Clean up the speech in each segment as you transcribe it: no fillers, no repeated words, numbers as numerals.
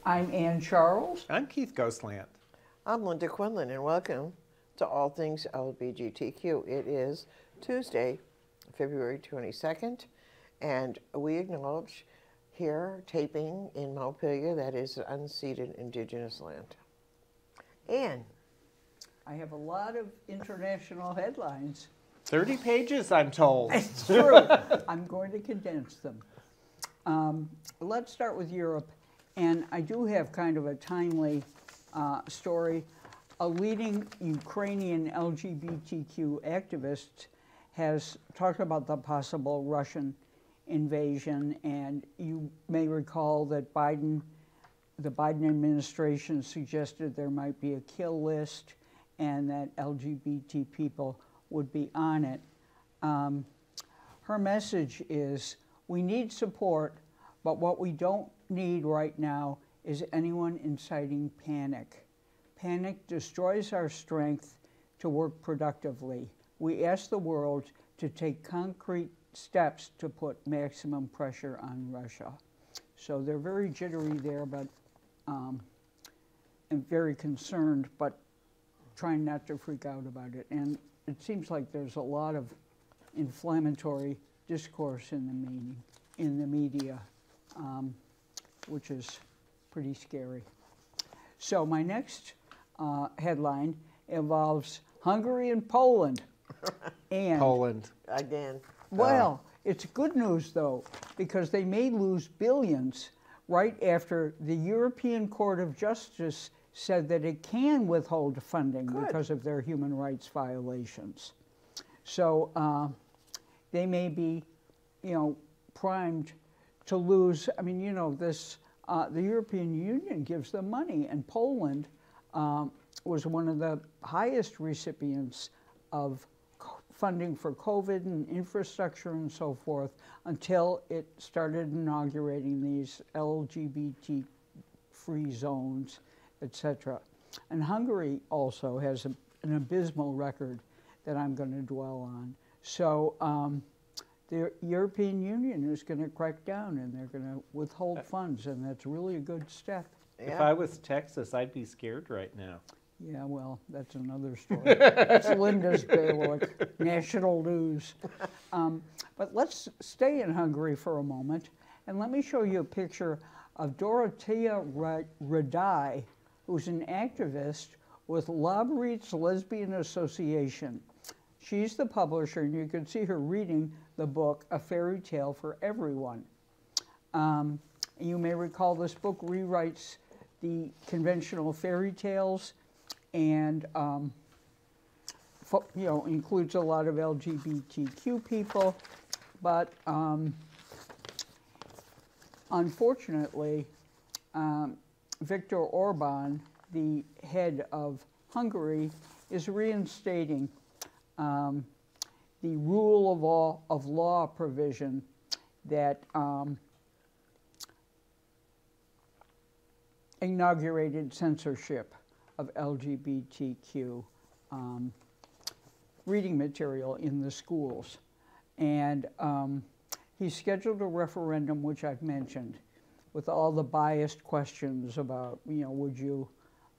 I'm Ann Charles. I'm Keith Ghostland. I'm Linda Quinlan, and welcome to All Things LGBTQ. It is Tuesday, February 22nd, and we acknowledge here, taping in Montpelier, that is unceded Indigenous land. Ann. I have a lot of international headlines. 30 pages, I'm told. It's true. I'm going to condense them. Let's start with Europe. And I do have kind of a timely story. A leading Ukrainian LGBTQ activist has talked about the possible Russian invasion. And you may recall that the Biden administration suggested there might be a kill list and that LGBT people would be on it. Her message is, we need support, but what we don't need right now is anyone inciting panic. Panic destroys our strength to work productively. We ask the world to take concrete steps to put maximum pressure on Russia. So they're very jittery there, but and very concerned, but trying not to freak out about it. And it seems like there's a lot of inflammatory discourse in the media, which is pretty scary. So my next headline involves Hungary and Poland. And Poland. Again. well, it's good news, though, because they may lose billions right after the European Court of Justice said that it can withhold funding because of their human rights violations. So they may be, primed to lose. I mean, this the European Union gives them money, and Poland was one of the highest recipients of funding for COVID and infrastructure and so forth until it started inaugurating these LGBT-free zones, etc. And Hungary also has an abysmal record that I'm going to dwell on. So the European Union is going to crack down and they're going to withhold funds, and that's really a good step. If I was Texas, I'd be scared right now. Yeah, well, that's another story. That's Linda's bailiwick, national news. But let's stay in Hungary for a moment, and let me show you a picture of Dorothea Radai, who's an activist with Lobreed's Lesbian Association. She's the publisher, and you can see her reading the book, A Fairy Tale for Everyone. You may recall this book rewrites the conventional fairy tales and includes a lot of LGBTQ people, but unfortunately, Viktor Orban, the head of Hungary, is reinstating the rule of law provision that inaugurated censorship of LGBTQ reading material in the schools. And he scheduled a referendum, which I've mentioned, with all the biased questions about, would you,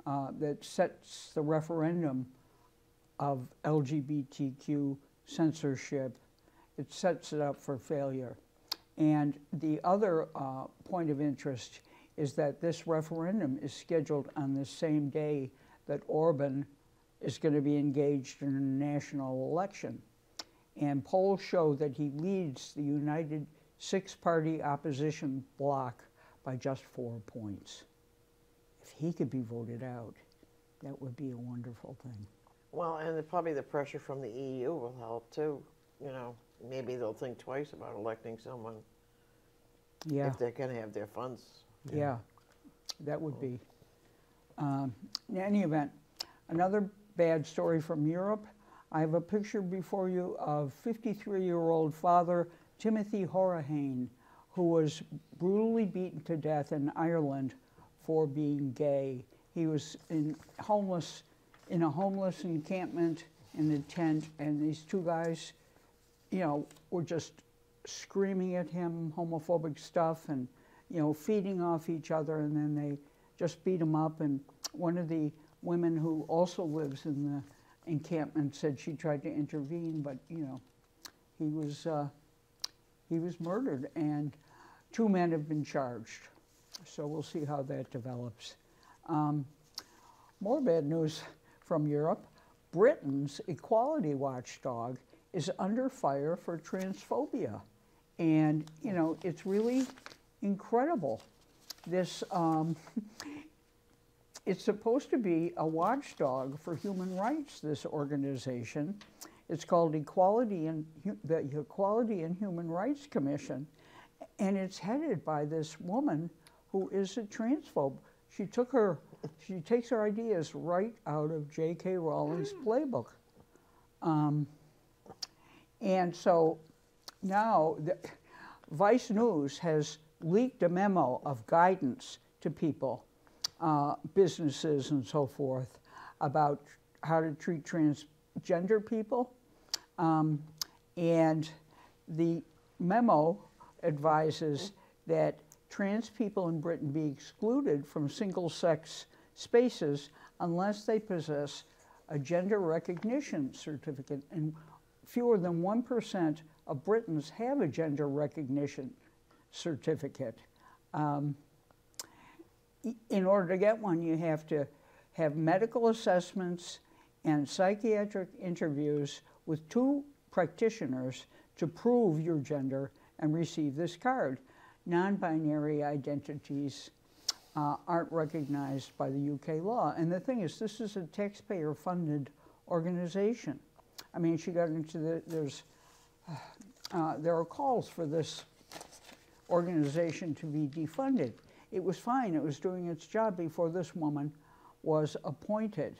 that sets the referendum of LGBTQ censorship, it sets it up for failure. And the other point of interest is that this referendum is scheduled on the same day that Orban is going to be engaged in a national election. And polls show that he leads the united six-party opposition bloc by just 4 points. If he could be voted out, that would be a wonderful thing. Well, and probably the pressure from the EU will help too. Maybe they'll think twice about electing someone if they're going to have their funds. Yeah, that would be. In any event, another bad story from Europe. I have a picture before you of 53-year-old father Timothy Horahan, who was brutally beaten to death in Ireland for being gay. He was in a homeless encampment in a tent, and these two guys, were just screaming at him homophobic stuff and feeding off each other, and then just beat him up. And one of the women who also lives in the encampment said she tried to intervene, but he was murdered, and 2 men have been charged. So we'll see how that develops. More bad news from Europe. Britain's equality watchdog is under fire for transphobia. And, it's really incredible. This, it's supposed to be a watchdog for human rights, this organization. It's called the Equality and Human Rights Commission, and it's headed by this woman who is a transphobe. She takes her ideas right out of J.K. Rowling's playbook. And so now Vice News has leaked a memo of guidance to people, businesses and so forth, about how to treat transgender people. And the memo advises that trans people in Britain be excluded from single-sex spaces unless they possess a gender recognition certificate. And fewer than 1% of Britons have a gender recognition certificate. In order to get one, you have to have medical assessments and psychiatric interviews with 2 practitioners to prove your gender and receive this card. Non-binary identities aren't recognized by the UK law. And the thing is, this is a taxpayer-funded organization. I mean, she got into there are calls for this organization to be defunded. It was fine. It was doing its job before this woman was appointed.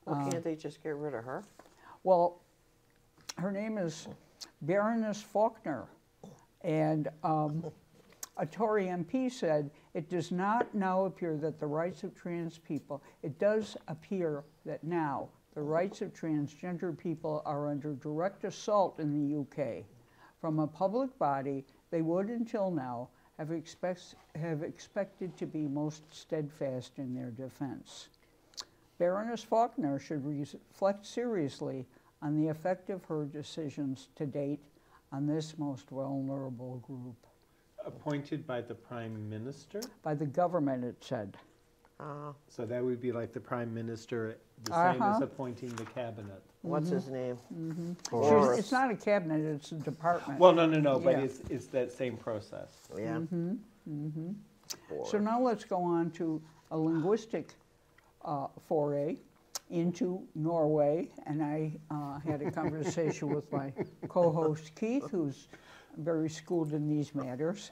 Well, can't they just get rid of her? Well, her name is Baroness Faulkner, and a Tory MP said, it does not now appear that the rights of trans people, it does appear that now the rights of transgender people are under direct assault in the UK. From a public body, they would until now have expected to be most steadfast in their defense. Baroness Faulkner should reflect seriously on the effect of her decisions to date on this most vulnerable group. Appointed by the Prime Minister? By the government, it said. So that would be like the Prime Minister, the same as appointing the cabinet. What's his name? It's not a cabinet, it's a department. Well, no, but Yeah. it's that same process. Yeah. So now let's go on to a linguistic foray into Norway. And I had a conversation with my co-host Keith, who's very schooled in these matters.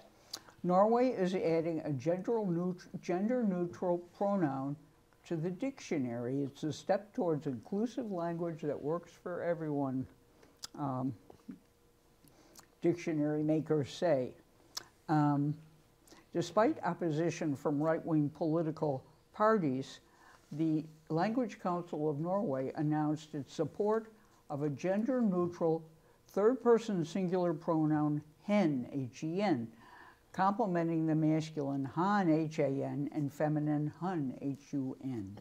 Norway is adding a gender-neutral pronoun to the dictionary. It's a step towards inclusive language that works for everyone, dictionary makers say. Despite opposition from right-wing political parties, the Language Council of Norway announced its support of a gender-neutral third-person singular pronoun hen, H-E-N, complementing the masculine han, H-A-N, and feminine hun, H-U-N.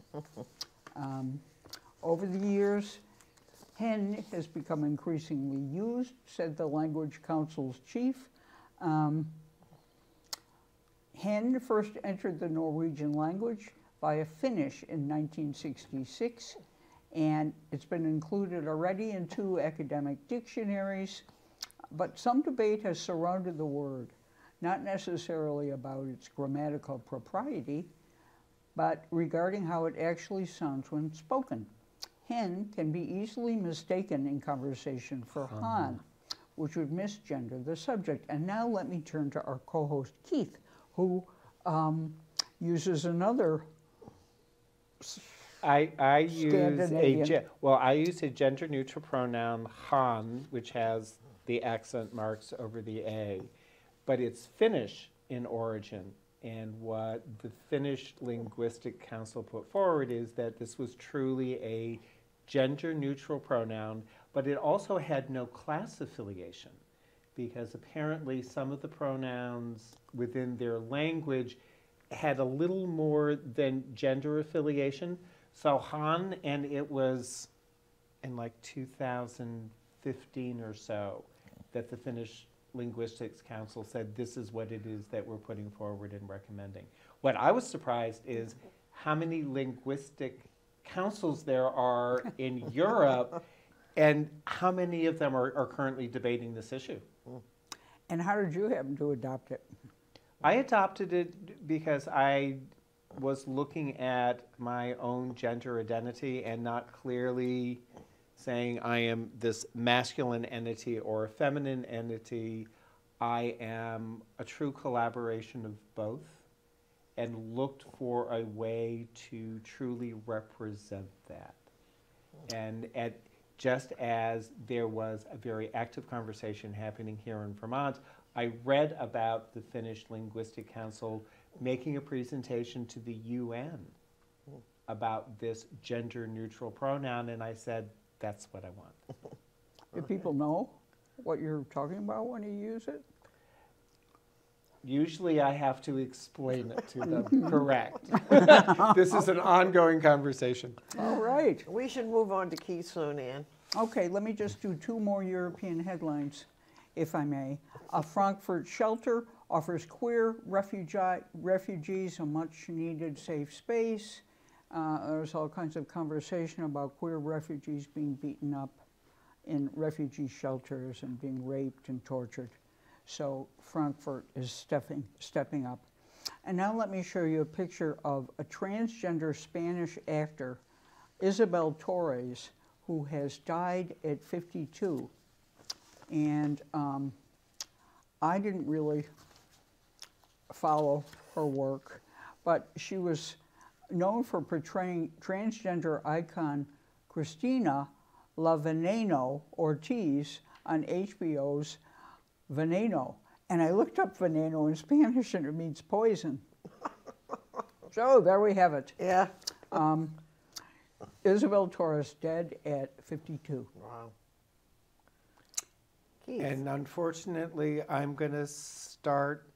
Over the years, hen has become increasingly used, said the Language Council's chief. Hen first entered the Norwegian language via Finnish in 1966, and it's been included already in 2 academic dictionaries, but some debate has surrounded the word, not necessarily about its grammatical propriety, but regarding how it actually sounds when spoken. Hen can be easily mistaken in conversation for han, which would misgender the subject. And now let me turn to our co-host Keith, who uses another I use Scandinavian. I use a gender-neutral pronoun han, which has the accent marks over the A, but it's Finnish in origin. And what the Finnish Linguistic Council put forward is that this was truly a gender-neutral pronoun, but it also had no class affiliation, because apparently some of the pronouns within their language had a little more than gender affiliation. So Han, and it was in like 2015 or so that the Finnish Linguistics Council said this is what it is that we're putting forward and recommending. What I was surprised is how many linguistic councils there are in Europe and how many of them are currently debating this issue. And how did you happen to adopt it? I adopted it because I was looking at my own gender identity and not clearly saying I am this masculine entity or a feminine entity. I am a true collaboration of both, and looked for a way to truly represent that. And just as there was a very active conversation happening here in Vermont, I read about the Finnish Linguistic Council making a presentation to the UN about this gender-neutral pronoun, and I said, that's what I want. Do people know what you're talking about when you use it? Usually I have to explain it to them, correct. This is an ongoing conversation. All right. We should move on to Keith soon, Ann. Okay, let me just do 2 more European headlines, if I may. A Frankfurt shelter offers queer refugees a much-needed safe space. There's all kinds of conversation about queer refugees being beaten up in refugee shelters and being raped and tortured. So Frankfurt is stepping up. And now let me show you a picture of a transgender Spanish actor, Isabelle Torres, who has died at 52. And I didn't really follow her work, but she was known for portraying transgender icon Cristina La Veneno Ortiz on HBO's Veneno. And I looked up veneno in Spanish and it means poison. So there we have it. Yeah. Isabelle Torres dead at 52. Wow. Keith. And unfortunately, I'm going to start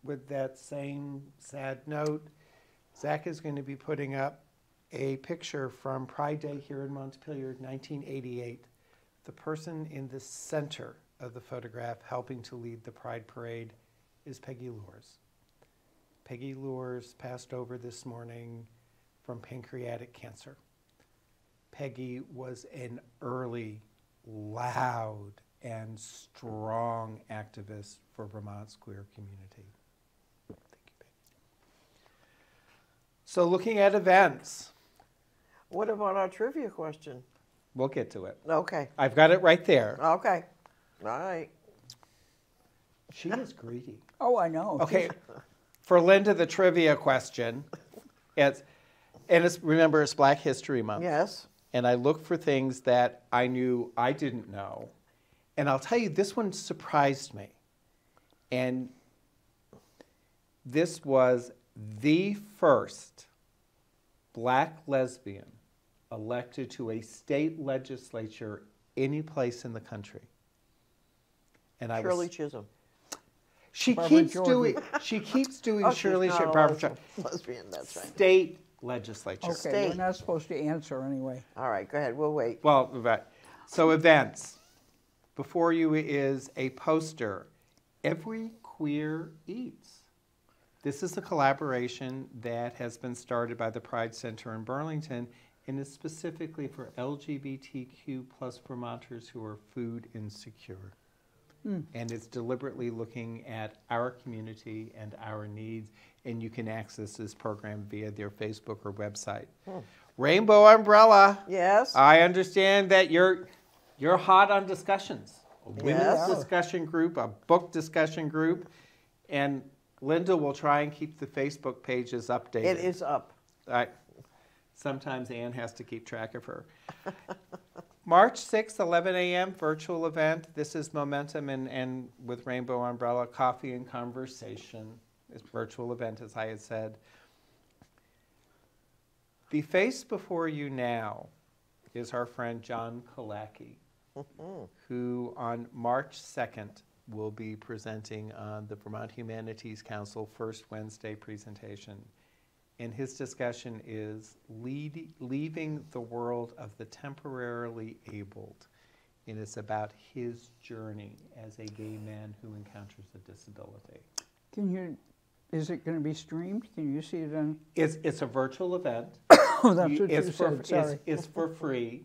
with that same sad note. Zach is going to be putting up a picture from Pride Day here in Montpelier, 1988. The person in the center of the photograph helping to lead the Pride Parade is Peggy Lures. Peggy Lures passed over this morning from pancreatic cancer. Peggy was an early, loud, and strong activist for Vermont's queer community. Thank you, Peggy. So looking at events. What about our trivia question? We'll get to it. Okay. I've got it right there. Okay. All right. She is greedy. Oh, I know. Okay, for Linda, the trivia question. Remember, it's Black History Month. Yes. And I looked for things that I knew I didn't know. And I'll tell you, this one surprised me. And this was the first Black lesbian elected to a state legislature any place in the country. And Shirley Chisholm. She Barbara keeps Jordan. doing Oh, Shirley she's not a Barbara Jordan. lesbian, that's right. State legislature. Okay, State. we're not supposed to answer anyway. All right, go ahead. We'll wait. Well, right. So events. Before you is a poster. Every Queer Eats. This is a collaboration that has been started by the Pride Center in Burlington and is specifically for LGBTQ plus Vermonters who are food insecure. And it's deliberately looking at our community and our needs, and you can access this program via their Facebook or website. Rainbow Umbrella. Yes. I understand that you're hot on discussions. A women's Yes. discussion group, a book discussion group, and Linda will try and keep the Facebook pages updated. It is up. Sometimes Ann has to keep track of her. March 6th, 11 a.m., virtual event. This is Momentum and with Rainbow Umbrella, Coffee and Conversation. It's virtual event, as I had said. The face before you now is our friend John Kalaki, who on March 2nd will be presenting on the Vermont Humanities Council First Wednesday presentation. And his discussion is leaving the world of the temporarily abled. And it's about his journey as a gay man who encounters a disability. Is it going to be streamed? Can you see it on? It's a virtual event. Oh, that's what you said, sorry. It's for free,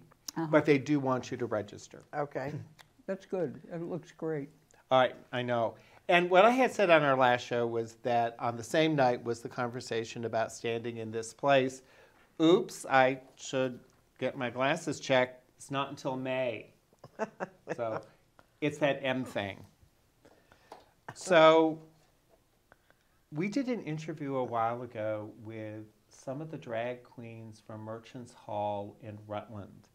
but they do want you to register. Okay. That's good. It looks great. All right, I know. And what I had said on our last show was that on the same night was the conversation about standing in this place. Oops, I should get my glasses checked. It's not until May. So it's that M thing. So we did an interview a while ago with some of the drag queens from Merchants Hall in Rutland.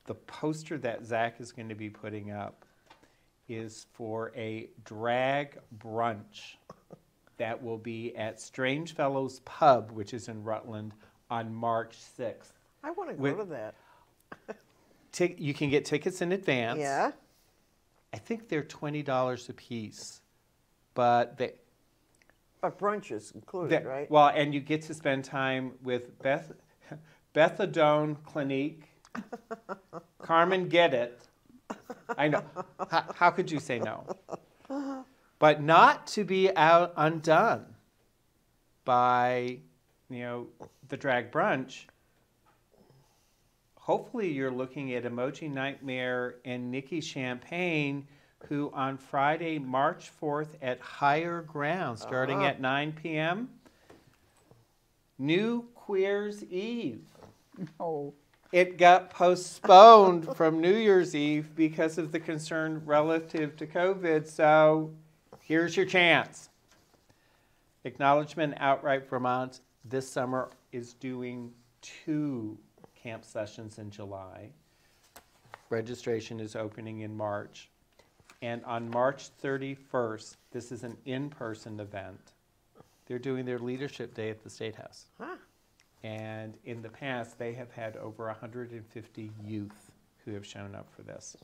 The poster that Zach is going to be putting up is for a drag brunch that will be at Strangefellows Pub, which is in Rutland, on March 6th. I want to go to that. You can get tickets in advance. Yeah. I think they're $20 a piece, but But brunch is included, right? Well, and you get to spend time with Bethadone Clinique, Carmen Get It. I know. How could you say no? But not to be undone by, the drag brunch. Hopefully you're looking at Emoji Nightmare and Nikki Champagne, who on Friday, March 4th at Higher Ground, starting at 9 p.m., New Queer's Eve. Oh. It got postponed from New Year's Eve because of the concern relative to COVID, so here's your chance. Acknowledgement Outright Vermont this summer is doing 2 camp sessions in July. Registration is opening in March. And on March 31st, this is an in-person event. They're doing their Leadership Day at the State House. Huh. And in the past, they have had over 150 youth who have shown up for this.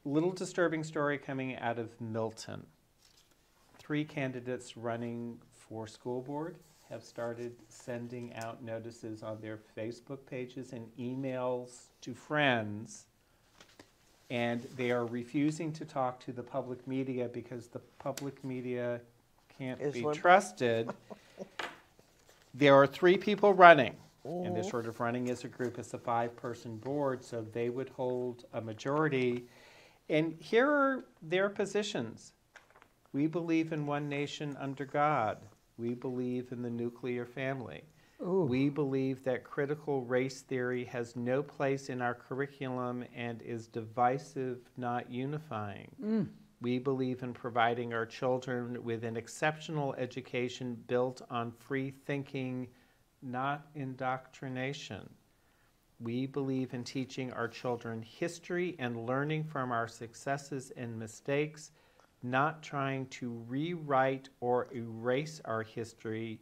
Little disturbing story coming out of Milton. 3 candidates running for school board have started sending out notices on their Facebook pages and emails to friends, and they are refusing to talk to the public media because the public media can't be trusted. There are 3 people running, and they're sort of running as a group. It's a 5-person board, so they would hold a majority. And here are their positions. We believe in one nation under God. We believe in the nuclear family. Ooh. We believe that critical race theory has no place in our curriculum and is divisive, not unifying. We believe in providing our children with an exceptional education built on free thinking, not indoctrination. We believe in teaching our children history and learning from our successes and mistakes, not trying to rewrite or erase our history.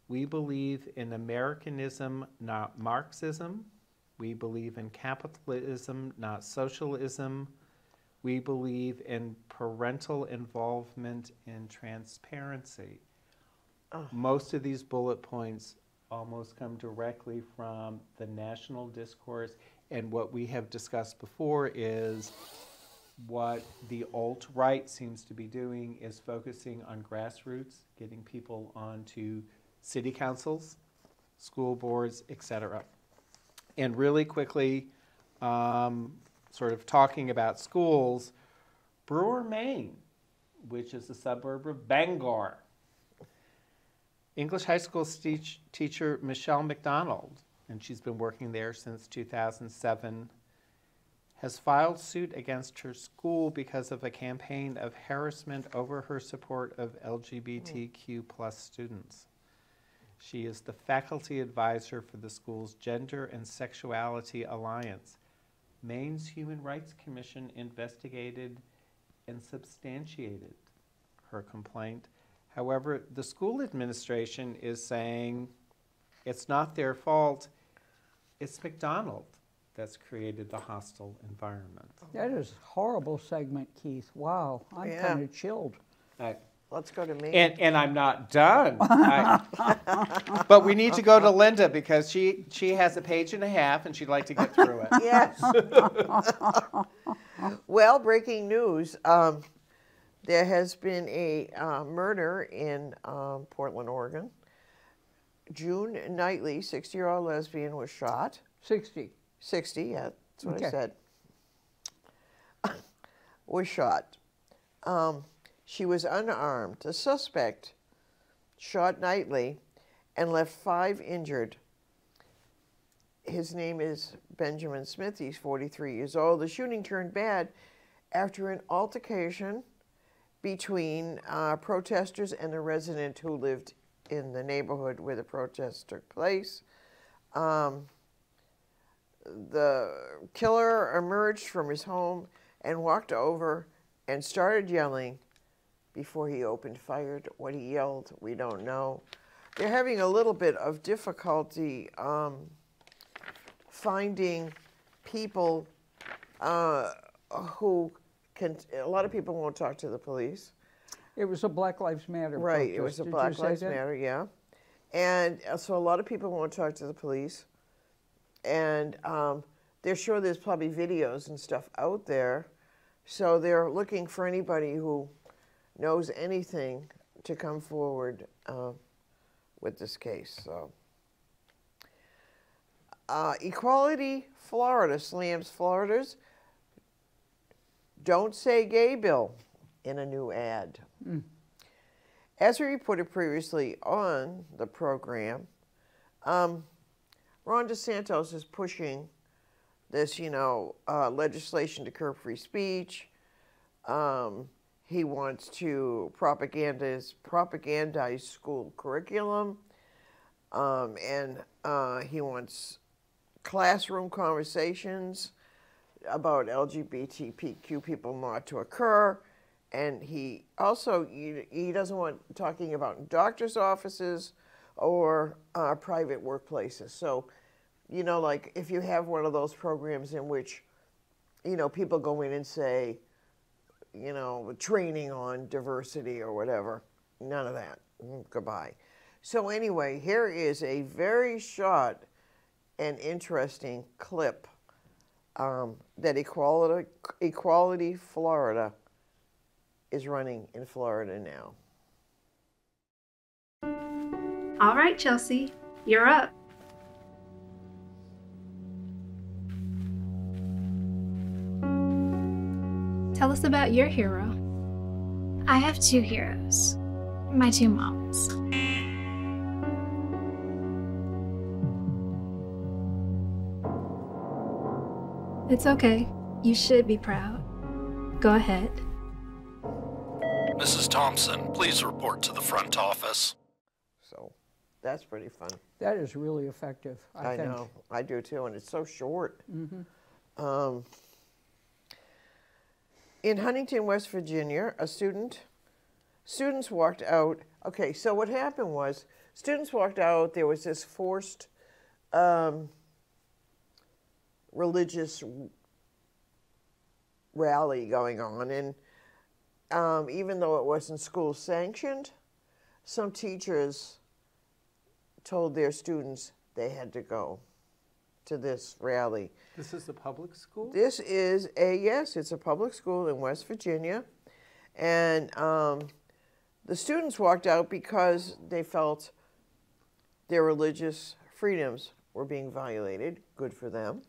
We believe in Americanism, not Marxism. We believe in capitalism, not socialism. We believe in parental involvement and transparency. Most of these bullet points almost come directly from the national discourse, and what we have discussed before is what the alt-right seems to be doing is focusing on grassroots, getting people onto city councils, school boards, etc. And really quickly, sort of talking about schools, Brewer, Maine, which is a suburb of Bangor. English high school teacher Michelle McDonald, and she's been working there since 2007, has filed suit against her school because of a campaign of harassment over her support of LGBTQ plus students. She is the faculty advisor for the school's Gender and Sexuality Alliance. Maine's Human Rights Commission investigated and substantiated her complaint. However, the school administration is saying it's not their fault, it's McDonald. that's created the hostile environment. That is a horrible segment, Keith. Wow, I'm Yeah. kind of chilled. Let's go to me. And I'm not done. But we need to go to Linda because she has a page and a half and she'd like to get through it. Yes. Well, breaking news. There has been a murder in Portland, Oregon. June Knightley, 60-year-old lesbian, was shot. 60. 60, yeah, that's what I Okay. said. Was shot. She was unarmed. The suspect shot Knightley and left 5 injured. His name is Benjamin Smith. He's 43 years old. The shooting turned bad after an altercation between protesters and a resident who lived in the neighborhood where the protest took place. The killer emerged from his home and walked over and started yelling before he opened fire. What he yelled, we don't know. They're having a little bit of difficulty finding people who can, a lot of people won't talk to the police. It was a Black Lives Matter Right, it protest. was a Did Black you say Lives that? Matter, yeah. And so a lot of people won't talk to the police. And they're sure there's probably videos and stuff out there. So they're looking for anybody who knows anything to come forward with this case. So, Equality Florida slams Florida's "Don't Say Gay" bill in a new ad. As we reported previously on the program, Ron DeSantis is pushing this, legislation to curb free speech. He wants to propagandize school curriculum, and he wants classroom conversations about LGBTQ people not to occur. And he also, he doesn't want talking about doctor's offices or private workplaces. So, like if you have one of those programs in which, people go in and say, training on diversity or whatever, none of that. Goodbye. So anyway, here is a very short and interesting clip that Equality Florida is running in Florida now. All right, Chelsea, you're up. Tell us about your hero. I have 2 heroes. My 2 moms. It's okay. You should be proud. Go ahead. Mrs. Thompson, please report to the front office. So that's pretty fun. That is really effective, I think. know, I do too, and it's so short. In Huntington, West Virginia, students walked out. Okay, so what happened was students walked out. There was this forced religious rally going on, and even though it wasn't school sanctioned, some teachers told their students they had to go to this rally. This is a public school? This is it's a public school in West Virginia. And the students walked out because they felt their religious freedoms were being violated. Good for them.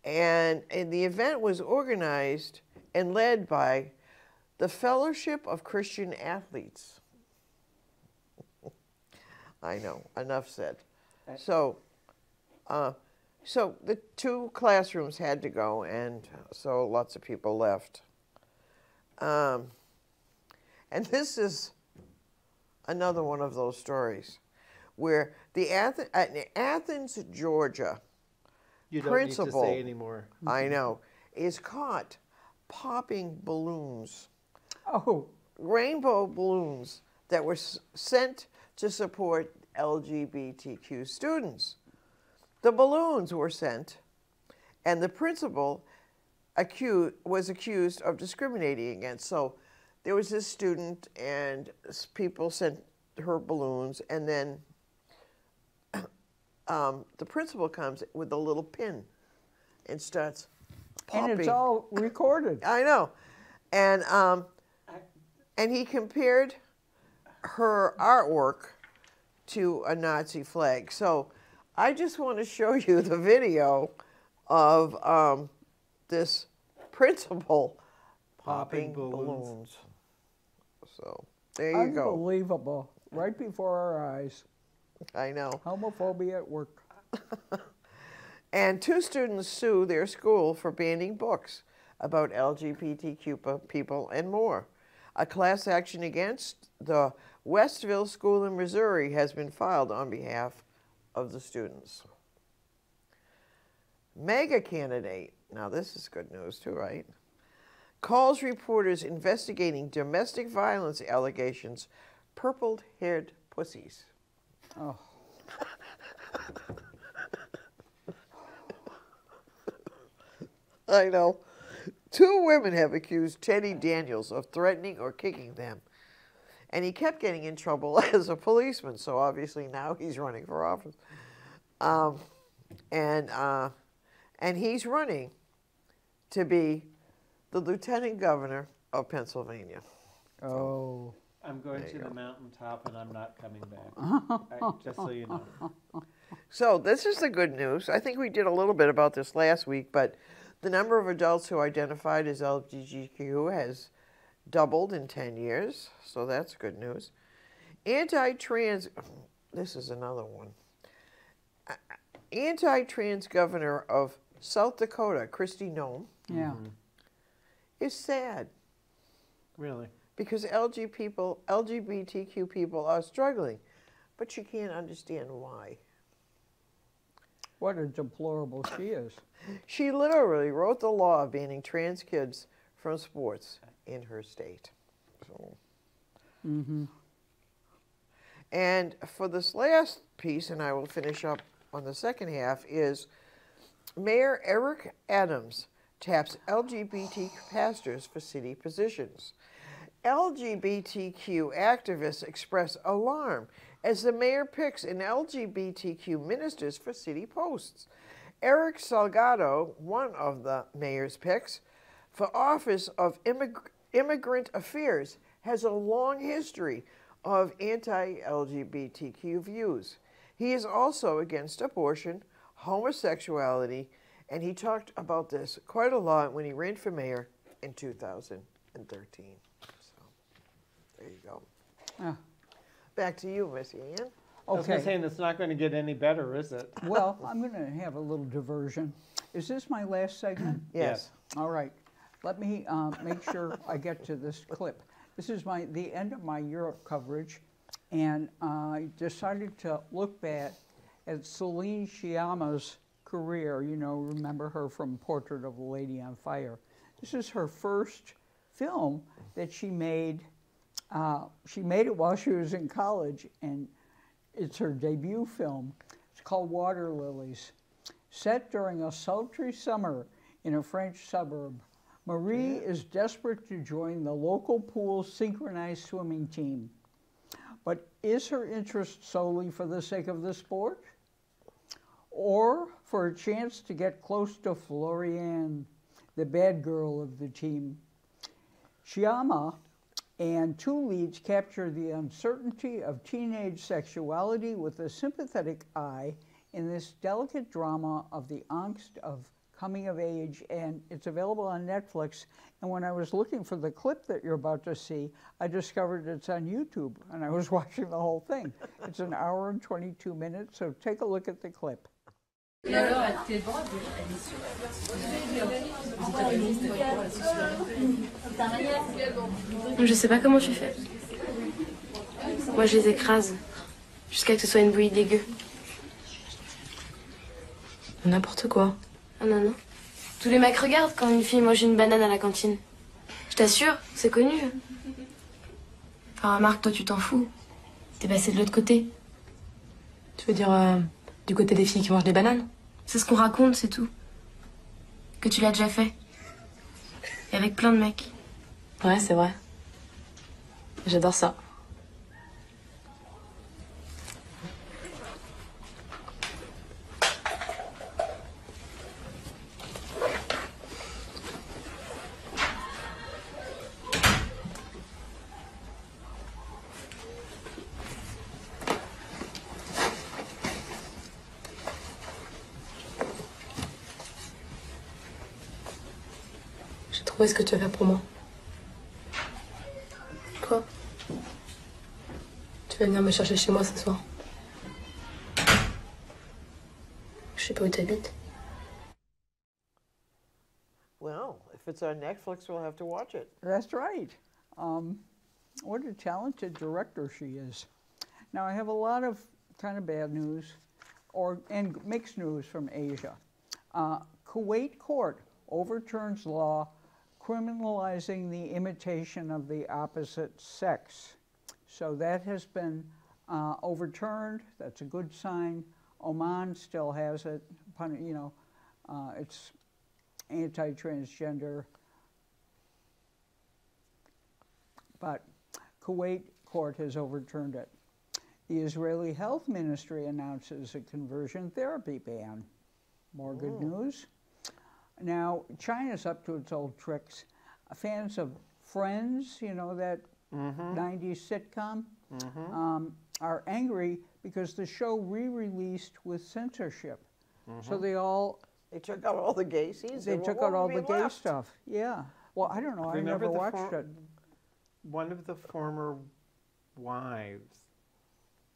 And the event was organized and led by the Fellowship of Christian Athletes. I know, enough said. So the 2 classrooms had to go, and so lots of people left. And this is another one of those stories where the Athens, Georgia, You don't principal, need to say anymore. I know, is caught popping balloons, Oh, rainbow balloons that were sent to support LGBTQ students. The balloons were sent, and the principal was accused of discriminating against. So there was this student, and people sent her balloons, and then the principal comes with a little pin and starts popping. And it's all recorded. I know. And he compared her artwork to a Nazi flag. So I just want to show you the video of this principal popping balloons. So there you go. Unbelievable. Right before our eyes. I know. Homophobia at work. And 2 students sue their school for banning books about LGBTQ people and more. A class action against the Westville School in Missouri has been filed on behalf of the students. MAGA candidate, now this is good news too, right? Calls reporters investigating domestic violence allegations purple-haired pussies. Oh. I know. 2 women have accused Teddy Daniels of threatening or kicking them. And he kept getting in trouble as a policeman, so obviously now he's running for office. And he's running to be the lieutenant governor of Pennsylvania. Oh. I'm going to the mountaintop and I'm not coming back. Just so you know. So this is the good news. I think we did a little bit about this last week, but the number of adults who identified as LGBTQ has doubled in 10 years, so that's good news. Anti-trans, this is another one. Anti-trans governor of South Dakota, Kristi Noem, is sad. Really? Because LGBTQ people are struggling, but she can't understand why. What a deplorable she is. She literally wrote the law banning trans kids from sports in her state. So. And for this last piece, and I will finish up on the second half, is Mayor Eric Adams taps LGBT pastors for city positions. LGBTQ activists express alarm as the mayor picks an LGBTQ ministers for city posts. Eric Salgado, one of the mayor's picks for office of immigrant affairs, has a long history of anti-LGBTQ views. He is also against abortion, homosexuality, and he talked about this quite a lot when he ran for mayor in 2013. So, there you go. Back to you, Miss Ann. I was going to say, it's not going to get any better, is it? Well, I'm going to have a little diversion. Is this my last segment? Yes. All right. Let me make sure I get to this clip. This is the end of my Europe coverage, and I decided to look back at Celine Sciamma's career. You know, remember her from Portrait of a Lady on Fire. This is her first film that she made. She made it while she was in college, and it's her debut film. It's called Water Lilies. Set during a sultry summer in a French suburb, Marie is desperate to join the local pool's synchronized swimming team. But is her interest solely for the sake of the sport? Or for a chance to get close to Floriane, the bad girl of the team? Sciamma and 2 leads capture the uncertainty of teenage sexuality with a sympathetic eye in this delicate drama of the angst of coming of age, and it's available on Netflix. And when I was looking for the clip that you're about to see, I discovered it's on YouTube, and I was watching the whole thing. It's an hour and 22 minutes, so take a look at the clip. Je sais pas comment tu fais. Moi, je les écrase jusqu'à que ce soit une bouillie dégueu. N'importe quoi. Ah non, non. Tous les mecs regardent quand une fille mange une banane à la cantine. Je t'assure, c'est connu. Enfin, Marc, toi, tu t'en fous. T'es passé de l'autre côté. Tu veux dire du côté des filles qui mangent des bananes? C'est ce qu'on raconte, c'est tout. que tu l'as déjà fait. Et avec plein de mecs. Ouais, c'est vrai. J'adore ça. J'ai trouvé ce que tu vas faire pour moi. Quoi? Tu vas venir me chercher chez moi ce soir. Je sais pas où t'habites. Well, if it's on Netflix, we'll have to watch it. That's right. What a talented director she is. Now, I have a lot of kind of bad news and mixed news from Asia. Kuwait court overturns law criminalizing the imitation of the opposite sex. So that has been overturned. That's a good sign. Oman still has it. You know, it's anti-transgender. But Kuwait court has overturned it. The Israeli Health Ministry announces a conversion therapy ban. More good news. Now, China's up to its old tricks. Fans of Friends, you know, that 90s sitcom, are angry because the show re-released with censorship. So they took out all the gay scenes. They took out all the gay stuff. Yeah. Well, I don't know. I never watched it. One of the former wives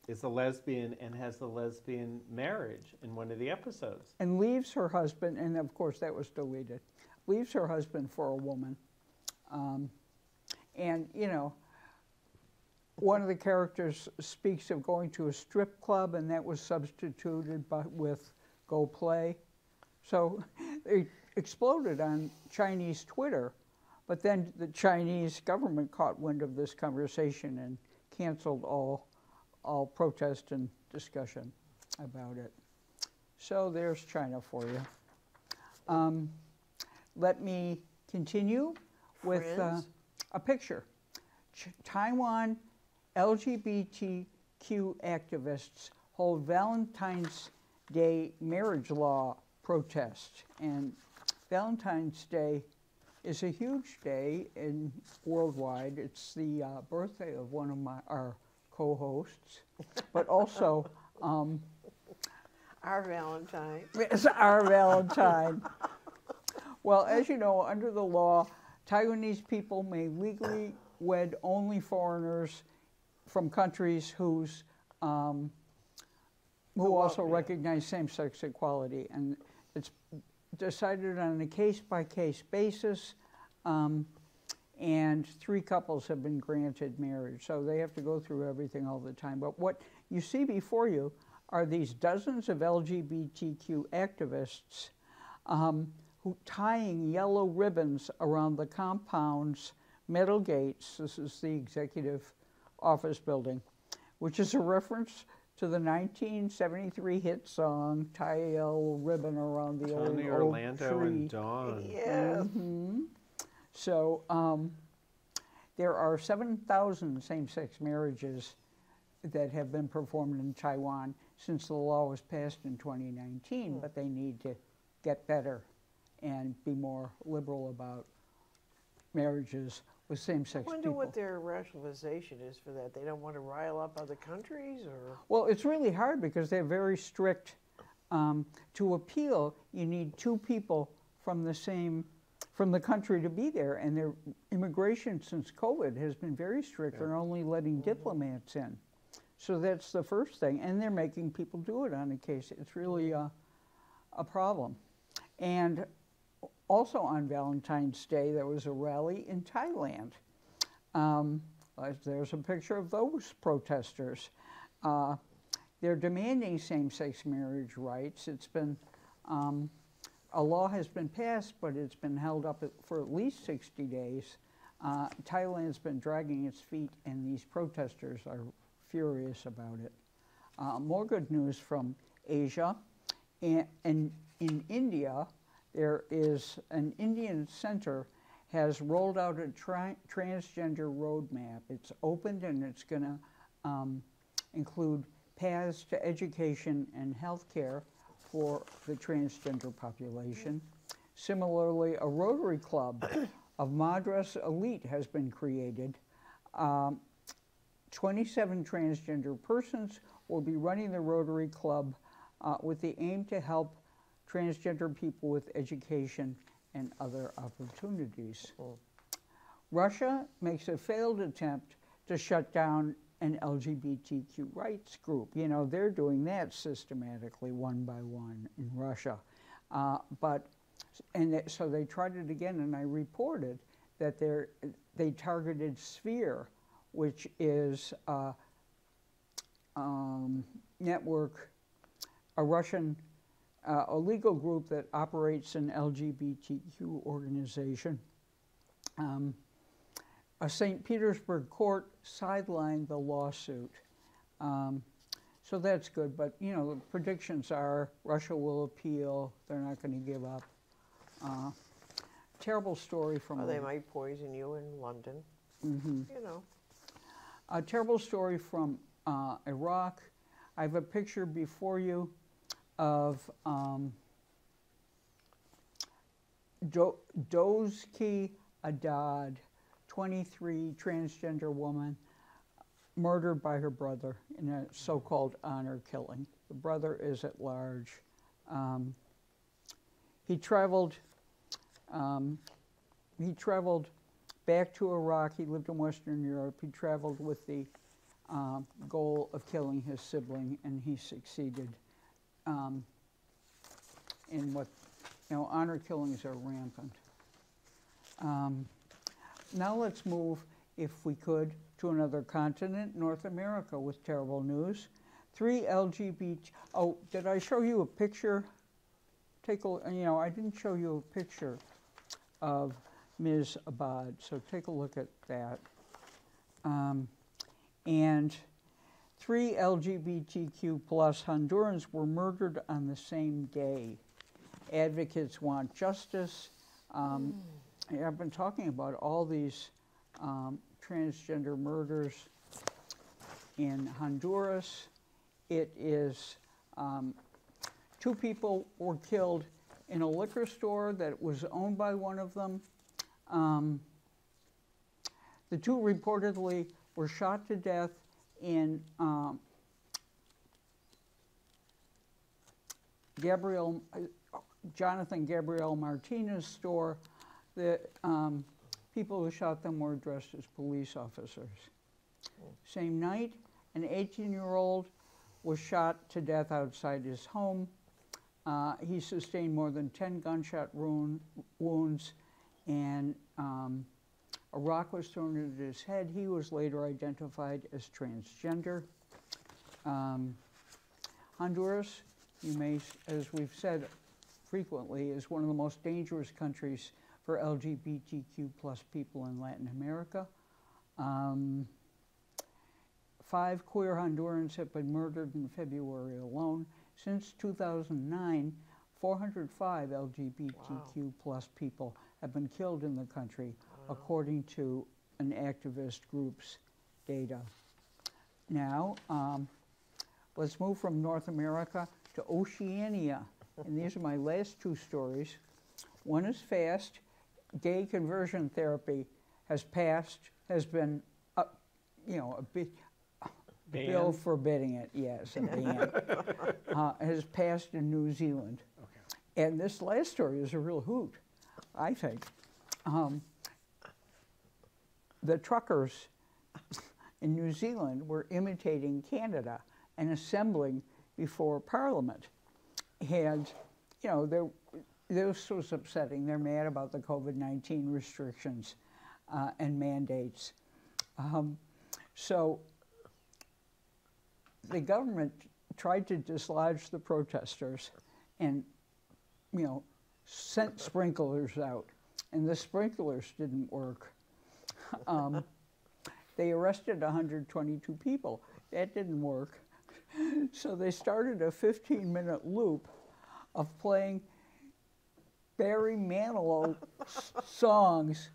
is a lesbian and has a lesbian marriage in one of the episodes. And leaves her husband, and of course that was deleted, leaves her husband for a woman. And, you know, one of the characters speaks of going to a strip club, and that was substituted with go play. So it exploded on Chinese Twitter, but then the Chinese government caught wind of this conversation and canceled all protest and discussion about it. So there's China for you. Let me continue with a picture. Taiwan LGBTQ activists hold Valentine's Day marriage law protest. And Valentine's Day is a huge day worldwide. It's the birthday of one of our co-hosts, but also Our Valentine. it's our Valentine. Well, as you know, under the law, Taiwanese people may legally wed only foreigners from countries who also recognize same-sex equality, and it's decided on a case-by-case basis. And 3 couples have been granted marriage, so they have to go through everything all the time. But what you see before you are these dozens of LGBTQ activists who tying yellow ribbons around the compound's metal gates. This is the executive office building, which is a reference to the 1973 hit song, Tie a Yellow Ribbon Around the Old Orlando Tree. and Dawn. Yeah. So there are 7,000 same-sex marriages that have been performed in Taiwan since the law was passed in 2019, but they need to get better and be more liberal about marriages with same-sex people. I wonder what their rationalization is for that. They don't want to rile up other countries, or? Well, it's really hard because they're very strict. To appeal, you need 2 people from the country to be there, and their immigration since COVID has been very strict. They're only letting diplomats in. So that's the first thing, and they're making people do it on a case. It's really a problem. And also on Valentine's Day, there was a rally in Thailand. There's a picture of those protesters. They're demanding same-sex marriage rights. It's been, a law has been passed, but it's been held up for at least 60 days. Thailand's been dragging its feet, and these protesters are furious about it. More good news from Asia. And in India, there is an Indian center has rolled out a transgender roadmap. It's opened and it's going to include paths to education and health care for the transgender population. Similarly, a Rotary Club of Madras elite has been created. 27 transgender persons will be running the Rotary Club with the aim to help transgender people with education and other opportunities. Russia makes a failed attempt to shut down an LGBTQ rights group. You know, they're doing that systematically one by one in Russia. So they tried it again, and I reported that they targeted Sphere, which is a network, a Russian a legal group that operates an LGBTQ organization. A St. Petersburg court sidelined the lawsuit. So that's good, but you know, the predictions are Russia will appeal, they're not going to give up. Terrible story from... Well, they might poison you in London, you know. A terrible story from Iraq. I have a picture before you of Dozki Adad, 23, transgender woman, murdered by her brother in a so-called honor killing. The brother is at large. He traveled back to Iraq. He lived in Western Europe. He traveled with the goal of killing his sibling, and he succeeded in what, you know, honor killings are rampant. Now let's move, if we could, to another continent, North America, with terrible news. 3 LGBT, oh, did I show you a picture? Take a, you know, I didn't show you a picture of Ms. Abad, so take a look at that. And 3 LGBTQ plus Hondurans were murdered on the same day. Advocates want justice. I've been talking about all these transgender murders in Honduras. It is 2 people were killed in a liquor store that was owned by one of them. The 2 reportedly were shot to death in Jonathan Gabriel Martinez's store. The people who shot them were dressed as police officers. Same night, an 18-year-old was shot to death outside his home. He sustained more than 10 gunshot wounds, and a rock was thrown at his head. He was later identified as transgender. Honduras, you may, as we've said frequently, is one of the most dangerous countries for LGBTQ plus people in Latin America. 5 queer Hondurans have been murdered in February alone. Since 2009, 405 LGBTQ plus people have been killed in the country, according to an activist group's data. Now, let's move from North America to Oceania. And these are my last 2 stories. One is fast. Gay conversion therapy has been, you know, a bit, bill forbidding it, yes, a ban, has passed in New Zealand. Okay. And this last story is a real hoot, I think. The truckers in New Zealand were imitating Canada and assembling before Parliament. And, you know, this was upsetting. They're mad about the COVID-19 restrictions and mandates. So the government tried to dislodge the protesters and, you know, sent sprinklers out. And the sprinklers didn't work. They arrested 122 people. That didn't work. So they started a 15-minute loop of playing Barry Manilow songs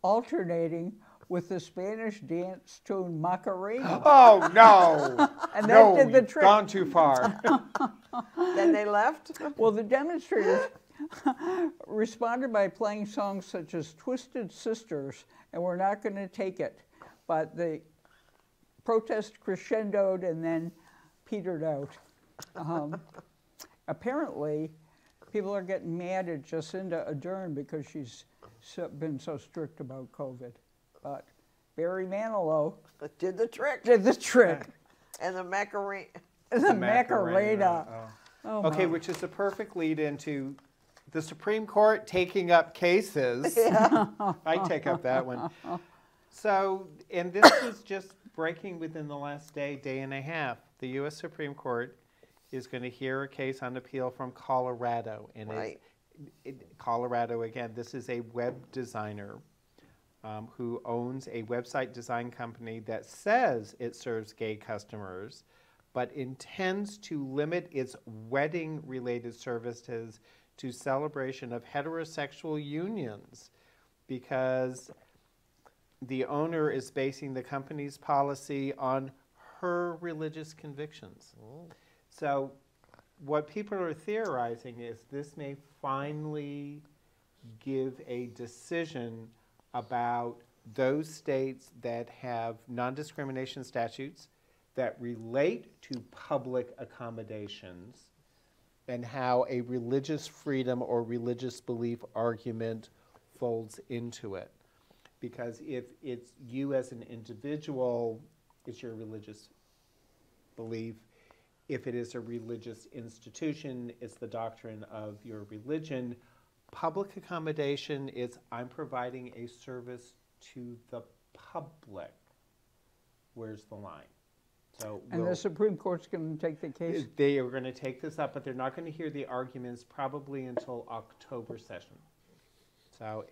alternating with the Spanish dance tune Macarena. Oh, no. And no, that did the you've trick. gone too far. Then they left? Well, the demonstrators responded by playing songs such as Twisted Sisters and We're Not Gonna Take It. But the protest crescendoed and then petered out. Apparently, people are getting mad at Jacinda Ardern because she's been so strict about COVID. But Barry Manilow Did the trick. did the trick. And the Macarena. The Macarena. Oh, Okay, my. which is the perfect lead into the Supreme Court taking up cases. I take up that one. So, and this was just breaking within the last day and a half. The U.S. Supreme Court is going to hear a case on appeal from Colorado. And Right. Colorado, again, this is a web designer who owns a website design company that says it serves gay customers, but intends to limit its wedding-related services to celebration of heterosexual unions because the owner is basing the company's policy on her religious convictions. So what people are theorizing is this may finally give a decision about those states that have non-discrimination statutes that relate to public accommodations and how a religious freedom or religious belief argument folds into it. Because if it's you as an individual, it's your religious belief. If it is a religious institution, it's the doctrine of your religion. Public accommodation is I'm providing a service to the public. Where's the line? So And the Supreme Court's going to take the case? they are going to take this up, but they're not going to hear the arguments probably until October session. So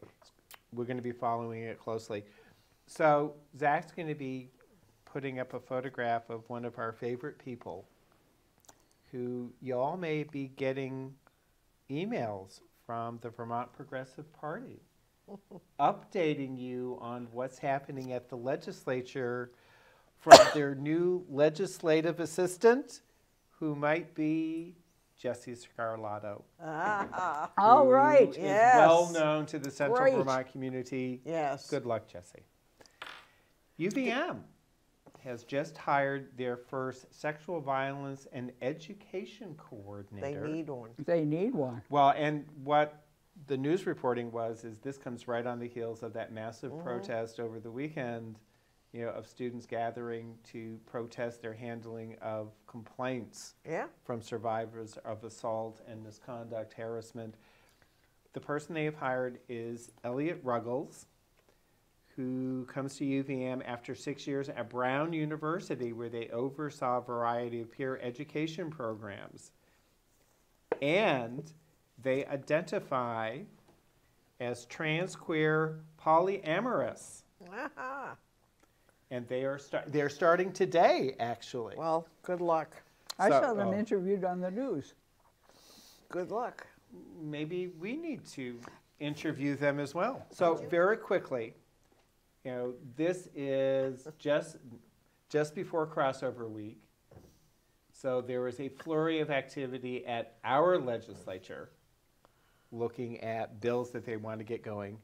we're going to be following it closely. So Zach's going to be putting up a photograph of one of our favorite people who y'all may be getting emails from the Vermont Progressive Party updating you on what's happening at the legislature from their new legislative assistant, who might be Jesse Scarlato. All right. Who is Yes. well known to the Central Great. Vermont community. Yes. Good luck, Jesse. UVM has just hired their first sexual violence and education They coordinator. need one. They need one. Well, and what the news reporting was is this comes right on the heels of that massive protest over the weekend, of students gathering to protest their handling of complaints Yeah. from survivors of assault and misconduct, harassment. The person they have hired is Elliot Ruggles, who comes to UVM after 6 years at Brown University, where they oversaw a variety of peer education programs. And they identify as trans, queer, polyamorous. Ah. And they're starting today, actually. Well, good luck. I So- saw them oh. interviewed on the news. Good luck. Maybe we need to interview them as well. So very quickly, this is just before crossover week. So there was a flurry of activity at our legislature looking at bills that they want to get going.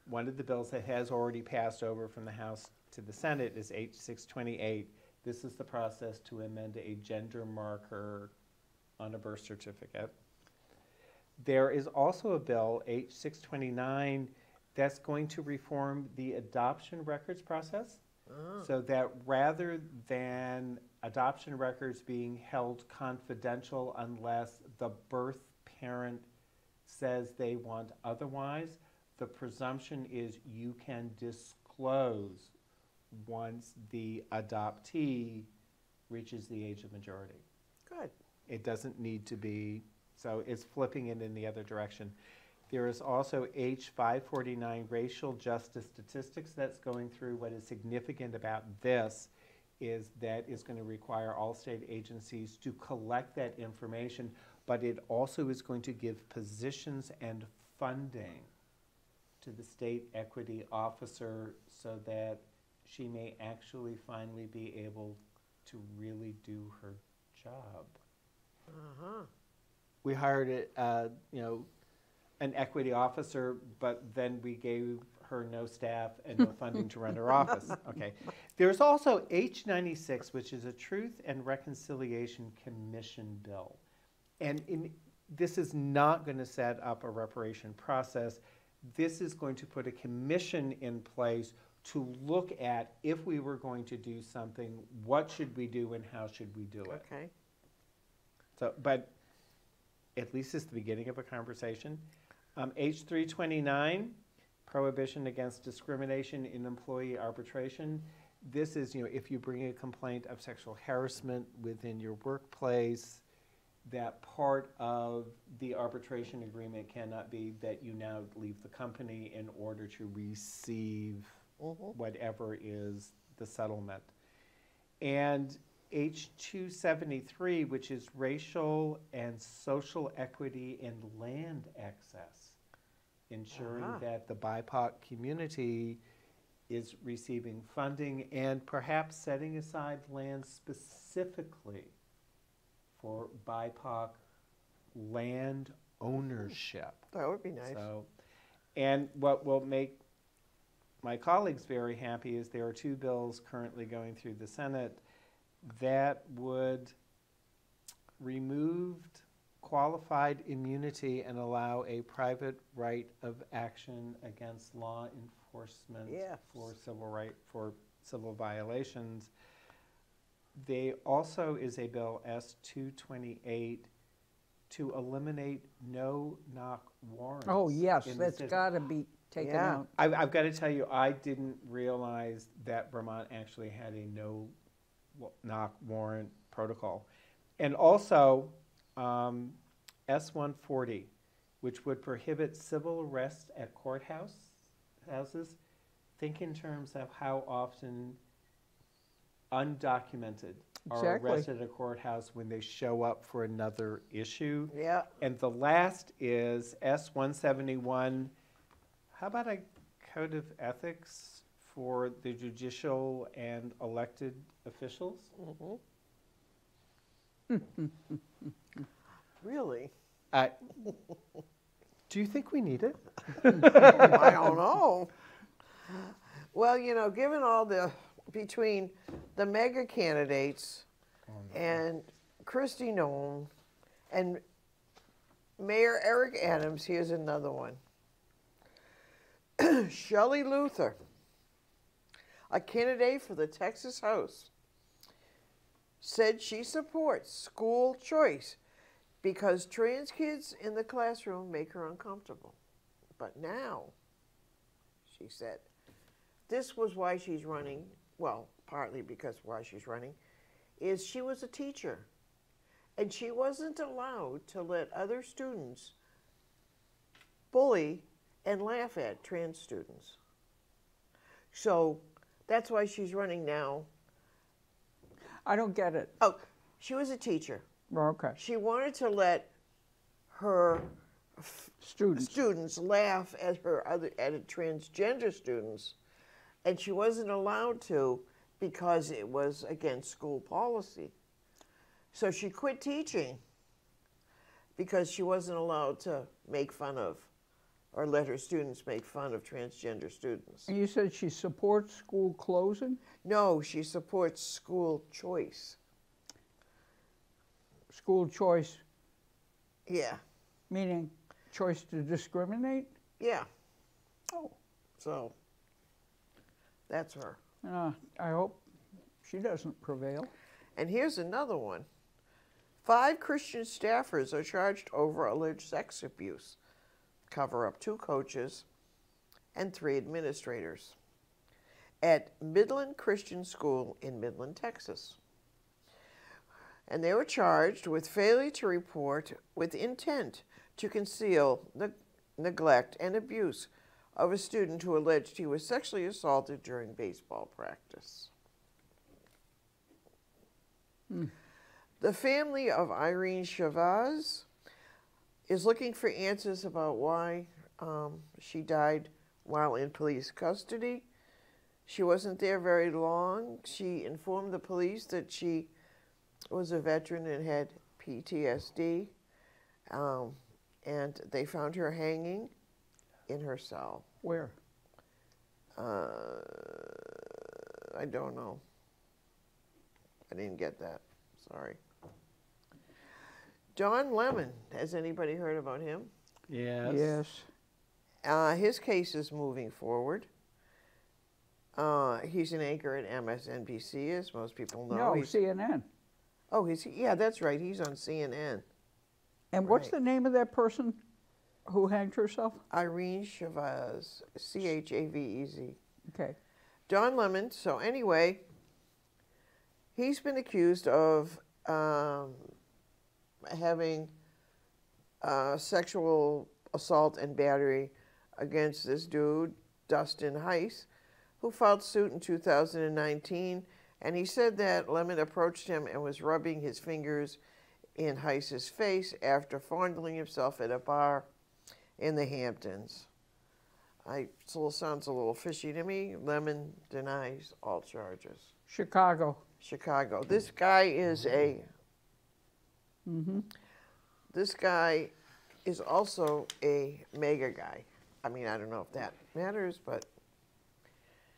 One of the bills that has already passed over from the House to the Senate is H628. This is the process to amend a gender marker on a birth certificate. There is also a bill, H629, that's going to reform the adoption records process so that rather than adoption records being held confidential unless the birth parent says they want otherwise, the presumption is you can disclose once the adoptee reaches the age of majority. Good. It doesn't need to be, so it's flipping it in the other direction. There is also H549 racial justice statistics that's going through. What is significant about this is that it's going to require all state agencies to collect that information, but it also is going to give positions and funding to the state equity officer so that she may actually finally be able to really do her job. Uh-huh. We hired an equity officer, but then we gave her no staff and no funding to run her office. Okay. There's also H96, which is a Truth and Reconciliation Commission bill. And this is not going to set up a reparation process. This is going to put a commission in place to look at, if we were going to do something, what should we do and how should we do it? Okay. So, but at least it's the beginning of a conversation. H329, Prohibition against Discrimination in Employee Arbitration. This is, if you bring a complaint of sexual harassment within your workplace, that part of the arbitration agreement cannot be that you now leave the company in order to receive whatever is the settlement. And H273, which is Racial and Social Equity in Land Access, ensuring that the BIPOC community is receiving funding and perhaps setting aside land specifically for BIPOC land ownership. That would be nice. So, and what will make my colleagues very happy is there are two bills currently going through the Senate that would remove qualified immunity and allow a private right of action against law enforcement for civil violations. There also is a bill, S228, to eliminate no-knock warrants. Oh, yes, in the that's city. got to be taken out. I've got to tell you, I didn't realize that Vermont actually had a no-knock warrant protocol. And also, S140, which would prohibit civil arrests at courthouses. Think in terms of how often undocumented are arrested at a courthouse when they show up for another issue. Yeah. And the last is S171. How about a code of ethics for the judicial and elected officials? Really? Do you think we need it? I don't know. Well, given all between the mega candidates and Kristi Noem and Mayor Eric Adams, here's another one. Shelley Luther, a candidate for the Texas House, said she supports school choice because trans kids in the classroom make her uncomfortable. But now, she said, this was why she's running, well, partly because why she's running, is she was a teacher. And she wasn't allowed to let other students bully and laugh at trans students. So that's why she's running now. I don't get it. Oh, she was a teacher. Okay. She wanted to let her students laugh at transgender students, and she wasn't allowed to because it was against school policy. So she quit teaching because she wasn't allowed to make fun of or let her students make fun of transgender students. And you said she supports school closing? No, she supports school choice. School choice? Yeah. Meaning choice to discriminate? Yeah. Oh. So that's her. I hope she doesn't prevail. And here's another one. 5 Christian staffers are charged over alleged sex abuse. Cover up 2 coaches and 3 administrators at Midland Christian School in Midland, Texas. And they were charged with failure to report with intent to conceal the neglect and abuse of a student who alleged he was sexually assaulted during baseball practice. The family of Irene Chavez is looking for answers about why She died while in police custody. She wasn't there very long. She informed the police that she was a veteran and had PTSD. And they found her hanging in her cell. Where? I don't know. I didn't get that. Sorry. Don Lemon. Has anybody heard about him? Yes. Yes. His case is moving forward. He's an anchor at MSNBC, as most people know. No, CNN. Oh, yeah, that's right. He's on CNN. And what's Right. the name of that person who hanged herself? Irene Chavez, Chavez. Okay. Don Lemon. So anyway, he's been accused of having sexual assault and battery against this dude, Dustin Heiss, who filed suit in 2019. And he said that Lemon approached him and was rubbing his fingers in Heiss's face after fondling himself at a bar in the Hamptons. It sounds a little fishy to me. Lemon denies all charges. Chicago. This guy is This guy is also a mega guy. I mean, I don't know if that matters, but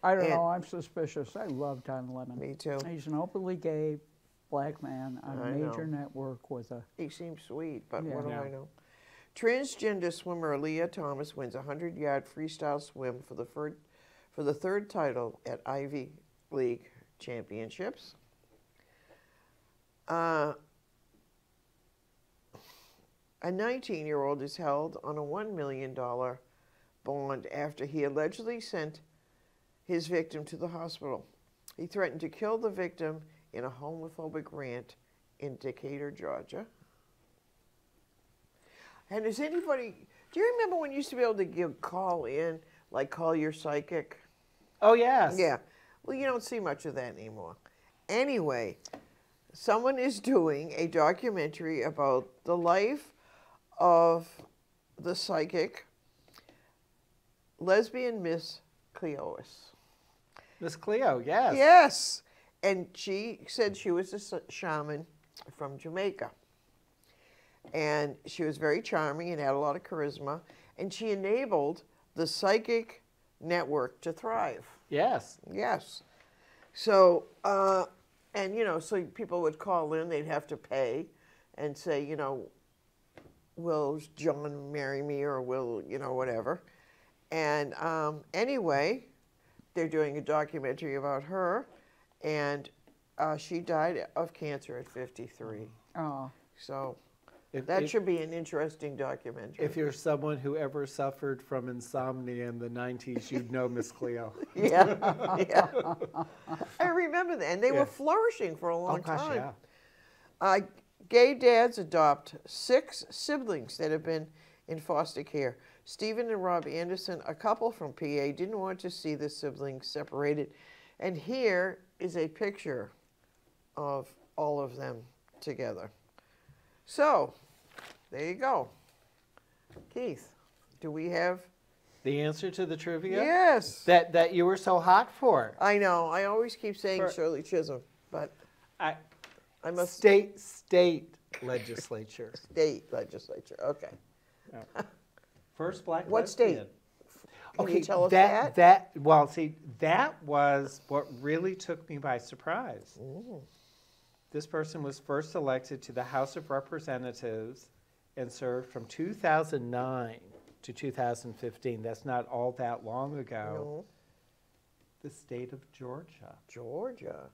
I don't know. I'm suspicious. I love Don Lemon. me too. He's an openly gay black man on a I major know. network with a. He seems sweet, but Yeah. what do Yeah. I know? Transgender swimmer Leah Thomas wins a 100-yard freestyle swim for the third title at Ivy League Championships. A 19-year-old is held on a $1 million bond after he allegedly sent his victim to the hospital. He threatened to kill the victim in a homophobic rant in Dakota, Georgia. And is anybody, do you remember when you used to be able to call in, like call your psychic? Oh, yes. Yeah. Well, you don't see much of that anymore. Anyway, someone is doing a documentary about the life of the psychic lesbian Miss Cleois. Miss Cleo, yes. Yes. And she said she was a shaman from Jamaica. And she was very charming and had a lot of charisma. And she enabled the psychic network to thrive. Yes. Yes. So, and you know, so people would call in, they'd have to pay and say, you know, will John marry me or will, you know, whatever. And anyway, they're doing a documentary about her, and she died of cancer at 53. Oh. So If- that if- should be an interesting documentary. If you're someone who ever suffered from insomnia in the 90s, you'd know Miss Cleo. Yeah, yeah. I remember that, and they Yeah. were flourishing for a Oh, long gosh, time. yeah. Gay dads adopt 6 siblings that have been in foster care. Stephen and Rob Anderson, a couple from PA, didn't want to see the siblings separated. And here is a picture of all of them together. So, there you go. Keith, do we have? The answer to the trivia? Yes. That you were so hot for. I know. I always keep saying For- Shirley Chisholm, but I, I must state legislature. state legislature. Okay. First black What state? lesbian. Can Okay, you tell us that? Well, see, that was what really took me by surprise. This person was first elected to the House of Representatives and served from 2009 to 2015. That's not all that long ago. No. The state of Georgia. Georgia.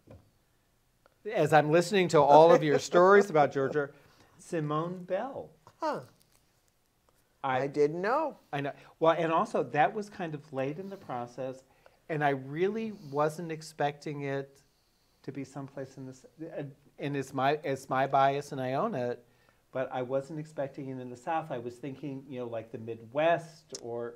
As I'm listening to all of your stories about Georgia, Simone Bell. Huh. I didn't know. I know. Well, and also that was kind of late in the process, and I really wasn't expecting it to be someplace in this. And it's my bias, and I own it. But I wasn't expecting it in the South. I was thinking, you know, like the Midwest or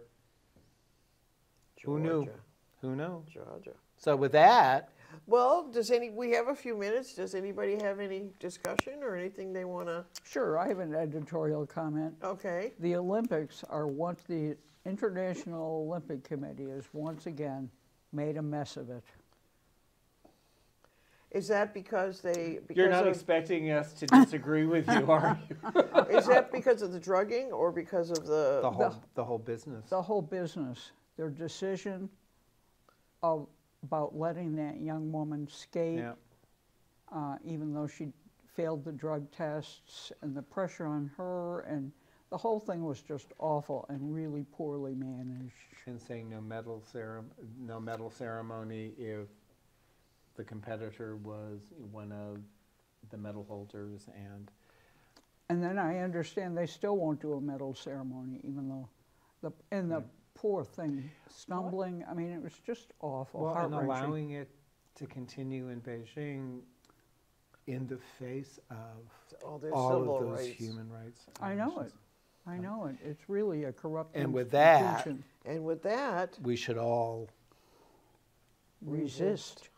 who knew? Georgia. Who knows? Georgia. So with that, Well, we have a few minutes. Does anybody have any discussion or anything they want to? Sure, I have an editorial comment. Okay. The Olympics are once the International Olympic Committee has once again made a mess of it. Is that because you're not expecting us to disagree with you, are you? Is that because of the drugging or because of the The whole business. The whole business, their decision about letting that young woman skate, Yeah. even though she failed the drug tests, and the pressure on her, and the whole thing was just awful and really poorly managed. And saying no medal ceremony if the competitor was one of the medal holders, And then I understand they still won't do a medal ceremony, even though the poor thing stumbling. I mean, it was just awful. well, and heart-wrenching. allowing it to continue in Beijing in the face of all their all civil of those rights? human rights. I know it. I know it. It's really a corrupt And with that, institution. And with that, we should all Resist.